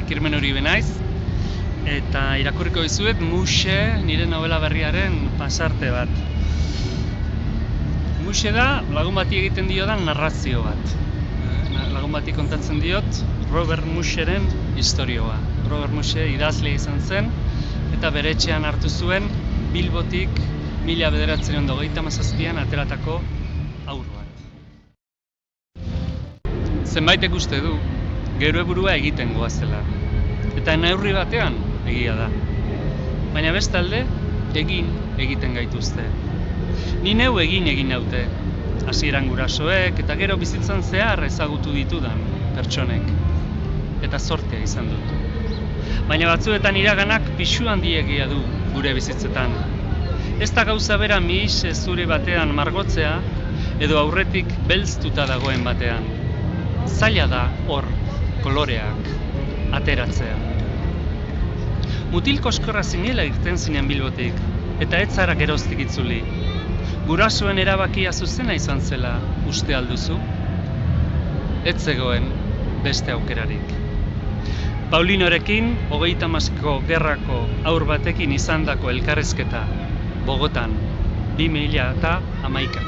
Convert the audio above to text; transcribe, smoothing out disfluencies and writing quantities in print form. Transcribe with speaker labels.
Speaker 1: Kirmen Uribe naiz, eta irakurriko dizuet Muxe nire novela berriaren pasarte bat. Muxe da lagun bati egiten diodan narrazio bat. Lagun bati kontatzen diot Robert Muxeren istorioa. Robert Muxe idazlea izan zen, eta bere etxean hartu zuen Bilbotik 1927an ateratako haur bat. Zenbaitek uste du, geure burua egiten goazela. Eta neurri batean egia da. Baina bestalde, egiten gaituzte. Ni neu egin naute. Hasieran gurasoek eta gero bizitzan zehar ezagutu ditudan pertsonek. Eta zortea izan dut. Baina batzuetan iraganak pisu handiegia du gure bizitzetan. Ez da gauza bera mihise zure batean margotzea, edo aurretik belztuta dagoen batean. Zaila da hor koloreak ateratzea. Mutil koskorra zinela irten zinen Bilbotik, eta ez zara geroztik itzuli. Gurasoen erabakia zuzena izan zela uste alduzu? Ez zegoen beste aukerarik. Paulinorekin 30ko gerrako haur batekin izandako elkarrizketa, Bogotan, 2011.